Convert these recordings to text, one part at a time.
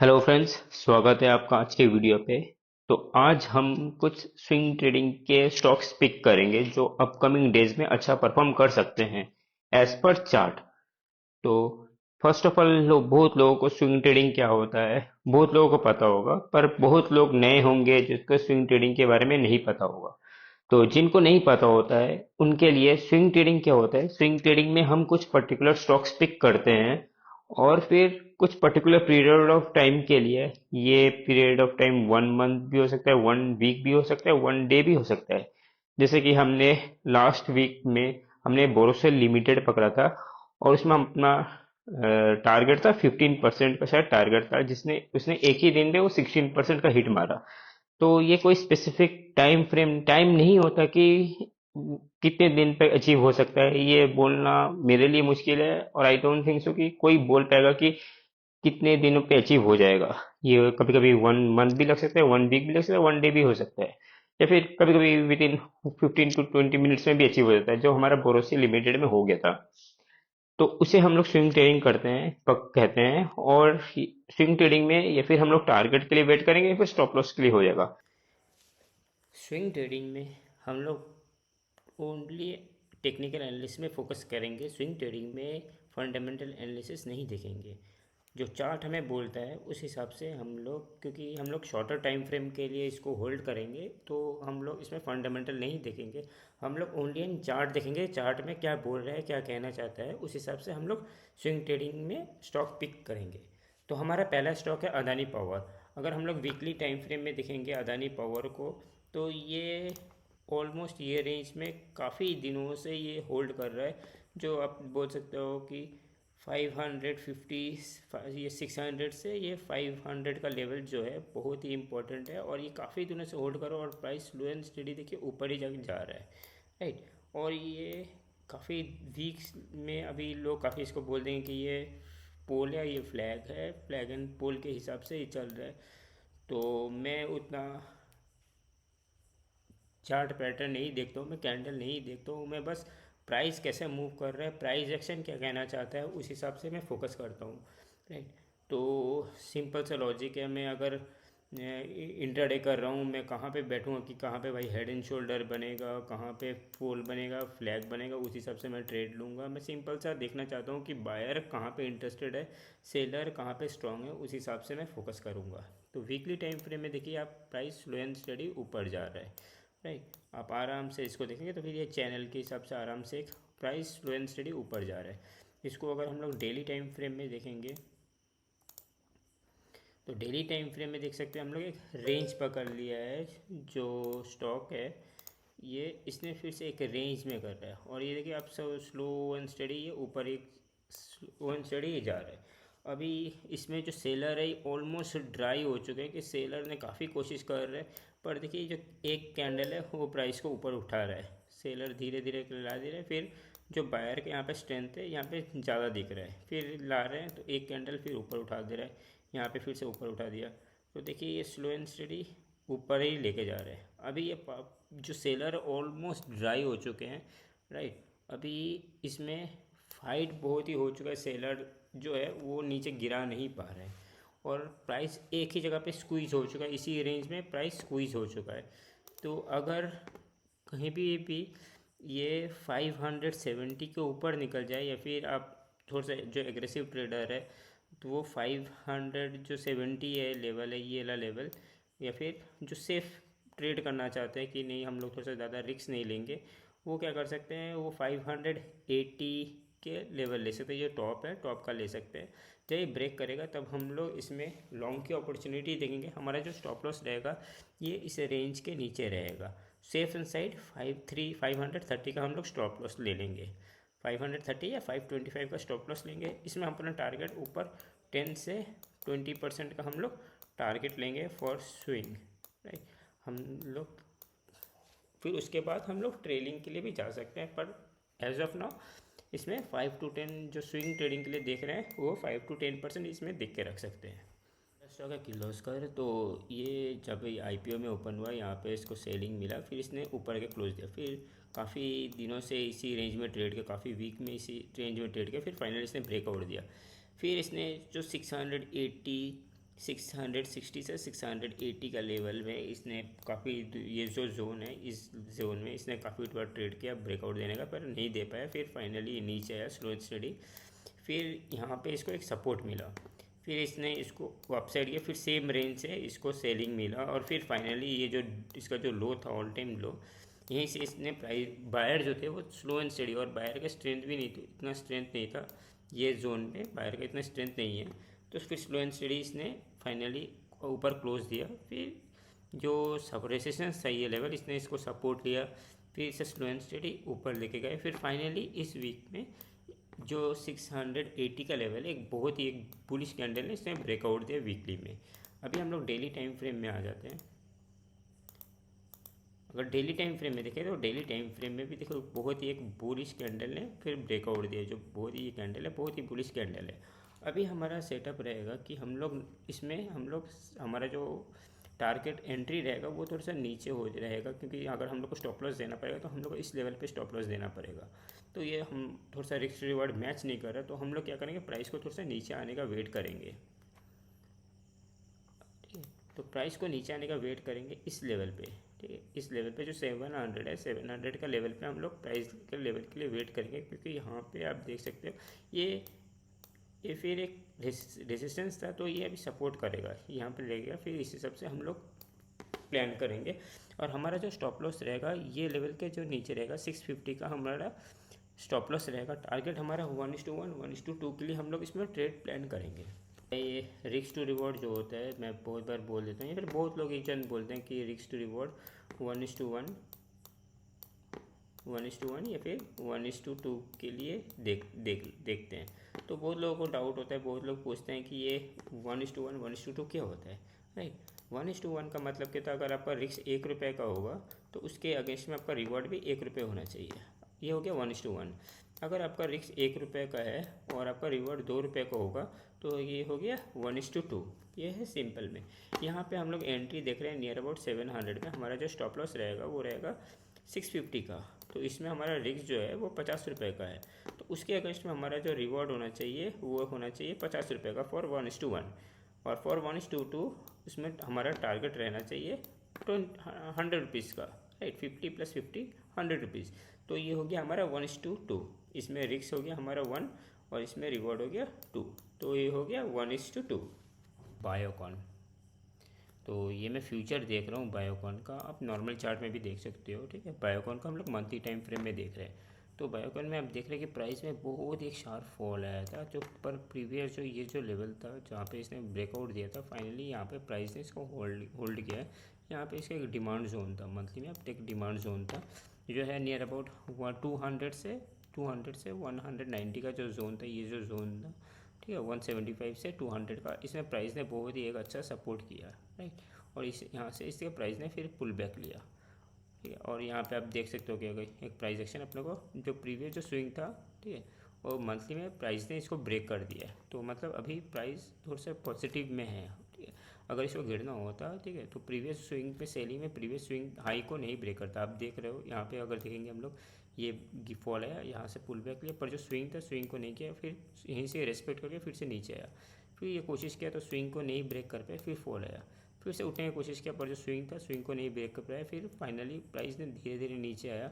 Hello friends, स्वागत है आपका आज के वीडियो पे। तो आज हम कुछ स्विंग ट्रेडिंग के स्टॉक्स पिक करेंगे जो अपकमिंग डेज में अच्छा परफॉर्म कर सकते हैं एज पर चार्ट। तो फर्स्ट ऑफ ऑल बहुत लोगों को स्विंग ट्रेडिंग क्या होता है बहुत लोगों को पता होगा, पर बहुत लोग नए होंगे जिसको स्विंग ट्रेडिंग के बारे में नहीं पता होगा। तो जिनको नहीं पता होता है उनके लिए स्विंग ट्रेडिंग क्या होता है। स्विंग ट्रेडिंग में हम कुछ पर्टिकुलर स्टॉक्स पिक करते हैं और फिर कुछ पर्टिकुलर पीरियड ऑफ टाइम के लिए, ये पीरियड ऑफ टाइम 1 मंथ भी हो सकता है, 1 वीक भी हो सकता है, 1 डे भी हो सकता है। जैसे कि हमने लास्ट वीक में हमने बोरोसिल लिमिटेड पकड़ा था और उसमें हम अपना टारगेट था 15% का, शायद टारगेट था, जिसने उसने एक ही दिन में वो 16% का हिट मारा। तो ये कोई स्पेसिफिक टाइम नहीं होता कि कितने दिन पे अचीव हो सकता है, ये बोलना मेरे लिए मुश्किल है और आई डोंट थिंक सो कि कोई बोल पाएगा कि कितने दिनों पे अचीव हो जाएगा। ये कभी कभी 1 मंथ भी लग सकता है, 1 वीक भी लग सकता है, 1 डे भी हो सकता है, या फिर कभी कभी विद इन 15 to 20 मिनट्स में भी अचीव हो जाता है, जो हमारा बोरोसी लिमिटेड में हो गया था। तो उसे हम लोग स्विंग ट्रेडिंग करते हैं, पक कहते हैं। और स्विंग ट्रेडिंग में या फिर हम लोग टारगेट के लिए वेट करेंगे या फिर स्टॉप लॉस के लिए हो जाएगा। स्विंग ट्रेडिंग में हम लोग ओनली टेक्निकल एनालिसिस में फोकस करेंगे। स्विंग ट्रेडिंग में फंडामेंटल एनालिसिस नहीं देखेंगे। जो चार्ट हमें बोलता है उस हिसाब से हम लोग, क्योंकि हम लोग शॉर्टर टाइम फ्रेम के लिए इसको होल्ड करेंगे, तो हम लोग इसमें फंडामेंटल नहीं देखेंगे। हम लोग ओनली इन चार्ट देखेंगे, चार्ट में क्या बोल रहा है, क्या कहना चाहता है, उस हिसाब से हम लोग स्विंग ट्रेडिंग में स्टॉक पिक करेंगे। तो हमारा पहला स्टॉक है अदानी पावर। अगर हम लोग वीकली टाइम फ्रेम में देखेंगे अदानी पावर को, तो ये ऑलमोस्ट ये रेंज में काफ़ी दिनों से ये होल्ड कर रहा है। जो आप बोल सकते हो कि 550, ये 600 से ये 500 का लेवल जो है बहुत ही इंपॉर्टेंट है, और ये काफ़ी दिनों से होल्ड करो, और प्राइस स्लो एंड स्टडी देखिए ऊपर ही जा जा रहा है, राइट। और ये काफ़ी वीक्स में अभी लोग काफ़ी इसको बोल देंगे कि ये पोल है, ये फ्लैग है, फ्लैग एंड पोल के हिसाब से ये चल रहा है। तो मैं उतना चार्ट पैटर्न नहीं देखता हूँ, मैं कैंडल नहीं देखता हूँ, मैं बस प्राइस कैसे मूव कर रहा है, प्राइस एक्शन क्या कहना चाहता है, उस हिसाब से मैं फोकस करता हूँ, राइट। तो सिंपल सा लॉजिक है, मैं अगर इंट्राडे कर रहा हूँ, मैं कहाँ पे बैठूँगा कि कहाँ पे भाई हेड एंड शोल्डर बनेगा, कहाँ पे पोल बनेगा, फ्लैग बनेगा, उस हिसाब से मैं ट्रेड लूँगा। मैं सिंपल सा देखना चाहता हूँ कि बायर कहाँ पे इंटरेस्टेड है, सेलर कहाँ पे स्ट्रांग है, उस हिसाब से मैं फोकस करूँगा। तो वीकली टाइम फ्रेम में देखिए आप प्राइस स्लो एंड स्टडी ऊपर जा रहा है, राइट। आप आराम से इसको देखेंगे तो फिर ये चैनल के हिसाब से आराम से एक प्राइस स्लो एंड स्टडी ऊपर जा रहा है। इसको अगर हम लोग डेली टाइम फ्रेम में देखेंगे, तो डेली टाइम फ्रेम में देख सकते हैं हम लोग एक रेंज पकड़ लिया है। जो स्टॉक है ये इसने फिर से एक रेंज में कर रहा है, और ये देखिए आप सब स्लो एंड स्टडी ये ऊपर एक स्लो एंड स्टडी जा रहा है। अभी इसमें जो सेलर है ऑलमोस्ट ड्राई हो चुके हैं, कि सेलर ने काफ़ी कोशिश कर रहे हैं, पर देखिए जो एक कैंडल है वो प्राइस को ऊपर उठा रहा है, सेलर धीरे धीरे ला दे रहे हैं, फिर जो बायर के यहाँ पे स्ट्रेंथ है यहाँ पे ज़्यादा दिख रहा है, फिर ला रहे हैं तो एक कैंडल फिर ऊपर उठा दे रहा है, यहाँ पे फिर से ऊपर उठा दिया। तो देखिए ये स्लो एंड स्टडी ऊपर ही लेके जा रहे हैं। अभी ये जो सेलर ऑलमोस्ट ड्राई हो चुके हैं, राइट। अभी इसमें फाइट बहुत ही हो चुका है, सेलर जो है वो नीचे गिरा नहीं पा रहे हैं, और प्राइस एक ही जगह पे स्क्वीज हो चुका है, इसी रेंज में प्राइस स्क्वीज हो चुका है। तो अगर कहीं भी ये 570 के ऊपर निकल जाए, या फिर आप थोड़ा सा जो एग्रेसिव ट्रेडर है तो वो 570 है लेवल है, ये वाला लेवल, या फिर जो सेफ ट्रेड करना चाहते हैं कि नहीं हम लोग थोड़ा सा ज़्यादा रिस्क नहीं लेंगे, वो क्या कर सकते हैं, वो 580 के लेवल ले सकते हैं। ये टॉप है, टॉप का ले सकते हैं। जब ये ब्रेक करेगा तब हम लोग इसमें लॉन्ग की अपॉर्चुनिटी देखेंगे। हमारा जो स्टॉप लॉस रहेगा ये इस रेंज के नीचे रहेगा। सेफ इन साइड 530 का हम लोग स्टॉप लॉस ले लेंगे, 530 या 525 का स्टॉप लॉस लेंगे। इसमें हम अपना टारगेट ऊपर 10 से 20% का हम लोग टारगेट लेंगे फॉर स्विंग, राइट। हम लोग फिर उसके बाद हम लोग ट्रेलिंग के लिए भी जा सकते हैं, पर एज ऑफ नाउ इसमें 5 to 10 जो स्विंग ट्रेडिंग के लिए देख रहे हैं वो 5 to 10% इसमें देख के रख सकते हैं। स्टॉक है किर्लोस्कर। तो ये जब आईपीओ में ओपन हुआ यहाँ पे इसको सेलिंग मिला, फिर इसने ऊपर के क्लोज दिया, फिर काफ़ी दिनों से इसी रेंज में ट्रेड किया, काफ़ी वीक में इसी रेंज में ट्रेड किया, फिर फाइनल इसने ब्रेकआउट दिया। फिर इसने जो 680 660 से 680 का लेवल में इसने काफ़ी, ये जो जोन है इस जोन में इसने काफ़ी बार ट्रेड किया ब्रेकआउट देने का, पर नहीं दे पाया। फिर फाइनली नीचे आया स्लो एंड स्टडी। फिर यहाँ पे इसको एक सपोर्ट मिला, फिर इसने इसको अपसाइड किया, फिर सेम रेंज से इसको सेलिंग मिला, और फिर फाइनली ये जो इसका जो लो था ऑल टाइम लो, यहीं से इसने प्राइस, बायर जो थे वो स्लो एंड स्टडी, और बायर का स्ट्रेंथ भी नहीं था, इतना स्ट्रेंथ नहीं था ये जोन पे, बायर का इतना स्ट्रेंथ नहीं है। तो फिर स्लो एंड स्टडी इसने फाइनली ऊपर क्लोज दिया। फिर जो सब रेसिस्टेंस था ये लेवल, इसने इसको सपोर्ट लिया, फिर इसे स्लो एंड स्टडी ऊपर लेके गए। फिर फाइनली इस वीक में जो 680 का लेवल है, एक बहुत ही एक बुलिश कैंडल है, इसने ब्रेकआउट दिया वीकली में। अभी हम लोग डेली टाइम फ्रेम में आ जाते हैं। अगर डेली टाइम फ्रेम में देखें तो डेली टाइम फ्रेम में भी देखो बहुत ही एक बुलिश कैंडल ने फिर ब्रेकआउट दिया, जो बहुत ही कैंडल है, बहुत ही बुलिश कैंडल है। अभी हमारा सेटअप रहेगा कि हम लोग इसमें हमारा जो टारगेट एंट्री रहेगा वो थोड़ा सा नीचे हो रहेगा, क्योंकि अगर हम लोग को स्टॉप लॉस देना पड़ेगा तो हम लोग को इस लेवल पे स्टॉप लॉस देना पड़ेगा। तो ये हम थोड़ा सा रिस्क रिवार्ड मैच नहीं कर रहा, तो हम लोग क्या करेंगे, प्राइस को थोड़ा सा नीचे आने का वेट करेंगे। ठीक है, तो प्राइस को नीचे आने का वेट करेंगे इस लेवल पे। ठीक है, इस लेवल पे जो 700 है, 700 का लेवल पे हम लोग प्राइस के लेवल के लिए वेट करेंगे, क्योंकि यहाँ पे आप देख सकते हो ये फिर एक रेजिस्टेंस था, तो ये अभी सपोर्ट करेगा, यहाँ पे लगेगा, फिर इस हिसाब से हम लोग प्लान करेंगे। और हमारा जो स्टॉप लॉस रहेगा ये लेवल के जो नीचे रहेगा 650 का हमारा स्टॉप लॉस रहेगा। टारगेट हमारा 1:1 1:2 के लिए हम लोग इसमें ट्रेड प्लान करेंगे। ये रिस्क टू रिवॉर्ड जो होता है, मैं बहुत बार बोल देता हूँ, या फिर बहुत लोग एक जन बोलते हैं कि रिस्क टू रिवॉर्ड 1:1 1:1 या फिर 1:2 के लिए देखते हैं। तो बहुत लोगों को डाउट होता है, बहुत लोग पूछते हैं कि ये 1:1 1:2 क्या होता है। राइट, 1:1 का मतलब क्या था, अगर आपका रिस्क 1 रुपये का होगा तो उसके अगेंस्ट में आपका रिवॉर्ड भी 1 रुपये होना चाहिए। ये हो गया 1:1। अगर आपका रिस्क 1 रुपये का है और आपका रिवॉर्ड 2 रुपये का होगा तो ये हो गया 1:2। ये है सिंपल में। यहाँ पे हम लोग एंट्री देख रहे हैं नियर अबाउट 700 में। हमारा जो स्टॉप लॉस रहेगा वो रहेगा 650 का, तो इसमें हमारा रिस्क जो है वो 50 रुपये का है। तो उसके अगेंस्ट में हमारा जो रिवॉर्ड होना चाहिए वो होना चाहिए 50 रुपये का फॉर 1:1, और फॉर 1:2 उसमें हमारा टारगेट रहना चाहिए 100 रुपीज़ का। Right, 50 + 50 100 rupees. तो ये हो गया हमारा 1:2। इसमें रिस्क हो गया हमारा 1 और इसमें रिवॉर्ड हो गया 2, तो ये हो गया 1:2। बायोकॉन, तो ये मैं फ्यूचर देख रहा हूँ बायोकॉन का, आप नॉर्मल चार्ट में भी देख सकते हो। ठीक है, बायोकॉन का हम लोग मंथली टाइम फ्रेम में देख रहे हैं। तो बायोकॉन में आप देख रहे हैं कि प्राइस में बहुत एक शार्प फॉल आया था, जो पर प्रीवियस जो ये जो लेवल था जहाँ पे इसने ब्रेकआउट दिया था, फाइनली यहाँ पे प्राइस ने इसको होल्ड किया है। यहाँ पे इसका एक डिमांड जोन था, मंथली में अब एक डिमांड जोन था जो है नियर अबाउट 200 से 190 का जो जोन था, ये जो जोन था। ठीक है, 175 से 200 का इसमें प्राइस ने बहुत ही एक अच्छा सपोर्ट किया। राइट, और इस यहाँ से इसके प्राइस ने फिर पुल बैक लिया। ठीक है, और यहाँ पे आप देख सकते हो कि अगर एक प्राइस एक्शन अपने को जो प्रीवियस जो स्विंग था, ठीक है, और मंथली में प्राइस ने इसको ब्रेक कर दिया है। तो मतलब अभी प्राइस थोड़ा सा पॉजिटिव में है। ठीक है, अगर इसको गिरना होता, ठीक है, तो प्रीवियस स्विंग पे सेलिंग में प्रीवियस स्विंग हाई को नहीं ब्रेक करता। आप देख रहे हो यहाँ पे अगर देखेंगे हम लोग, ये फॉल आया, यहाँ से पुल बैक लिया, पर जो स्विंग था स्विंग को नहीं किया, फिर यहीं से रेस्पेक्ट करके फिर से नीचे आया, फिर ये कोशिश किया तो स्विंग को नहीं ब्रेक कर पाया, फिर फॉल आया, फिर से उठने की कोशिश किया, पर जो स्विंग था स्विंग को नहीं ब्रेक कर पाया, फिर फाइनली प्राइस ने धीरे धीरे नीचे आया।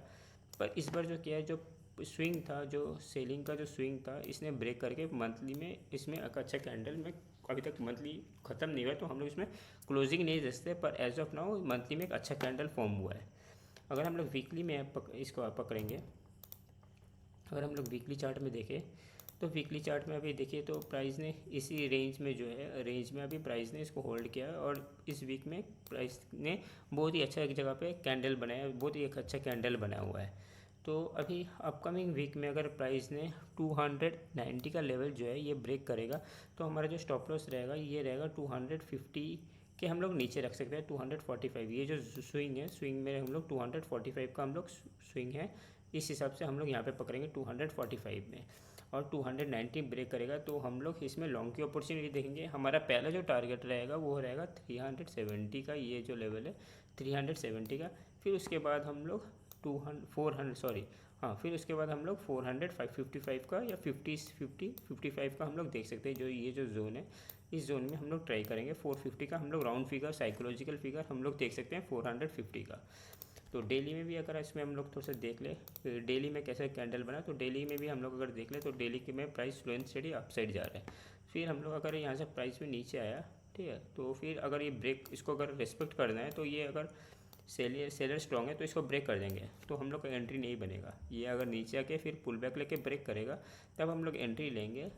पर इस बार जो किया है, जो स्विंग था, जो सेलिंग का जो स्विंग था, इसने ब्रेक करके मंथली में इसमें एक अच्छा कैंडल में, अभी तक मंथली ख़त्म नहीं हुआ तो हम लोग इसमें क्लोजिंग नहीं दे, पर एज ऑफ नाउ मंथली में एक अच्छा कैंडल फॉर्म हुआ है। अगर हम लोग वीकली में इसको पकड़ेंगे, अगर हम लोग वीकली चार्ट में देखें तो वीकली चार्ट में अभी देखिए तो प्राइस ने इसी रेंज में जो है रेंज में अभी प्राइस ने इसको होल्ड किया, और इस वीक में प्राइस ने बहुत ही अच्छा एक जगह पे कैंडल बनाया, बहुत ही एक अच्छा कैंडल बनाया हुआ है। तो अभी अपकमिंग वीक में अगर प्राइस ने 290 का लेवल जो है ये ब्रेक करेगा, तो हमारा जो स्टॉप लॉस रहेगा ये रहेगा 250 के हम लोग नीचे रख सकते हैं 245। ये जो स्विंग है, स्विंग में हम लोग 245 का हम लोग स्विंग है, इस हिसाब से हम लोग यहाँ पे पकड़ेंगे 245 में, और 290 ब्रेक करेगा तो हम लोग इसमें लॉन्ग की अपॉर्चुनिटी देखेंगे। हमारा पहला जो टारगेट रहेगा वो रहेगा 370 का, ये जो लेवल है 370 का। फिर उसके बाद हम लोग 400 फिर उसके बाद हम लोग 400 555 का या 55 का हम लोग देख सकते हैं, जो ये जो जोन है इस जोन में हम लोग ट्राई करेंगे 450 का। हम लोग राउंड फिगर, साइकोलॉजिकल फिगर हम लोग देख सकते हैं 450 का। तो डेली में भी अगर इसमें हम लोग थोड़ा सा देख ले डेली में कैसे कैंडल बना, तो डेली में भी हम लोग अगर देख ले तो डेली के में price slow and steady upside जा रहा है। फिर हम लोग अगर यहाँ से प्राइस में नीचे आया, ठीक है, तो फिर अगर ये ब्रेक, इसको अगर रिस्पेक्ट करना है तो ये अगर सेलर स्ट्रॉन्ग है तो इसको ब्रेक कर देंगे, तो हम लोग का एंट्री नहीं बनेगा। ये अगर नीचे आके फिर पुल बैक लेके ब्रेक करेगा तब हम लोग एंट्री लेंगे।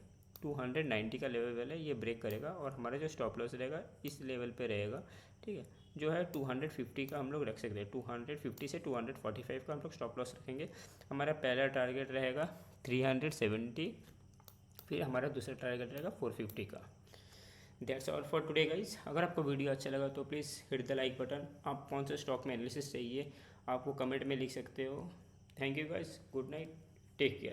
290 का लेवल है, ये ब्रेक करेगा और हमारा जो स्टॉप लॉस रहेगा इस लेवल पे रहेगा, ठीक है, जो है 250 का हम लोग रख सकते हैं। 250 से 245 का हम लोग स्टॉप लॉस रखेंगे। हमारा पहला टारगेट रहेगा 370, फिर हमारा दूसरा टारगेट रहेगा 450 का। That's all for today guys. अगर आपको वीडियो अच्छा लगा तो please hit the like button. आप कौन सा स्टॉक में एनालिसिस चाहिए आप वो कमेंट में लिख सकते हो। Thank you guys, good night, take care.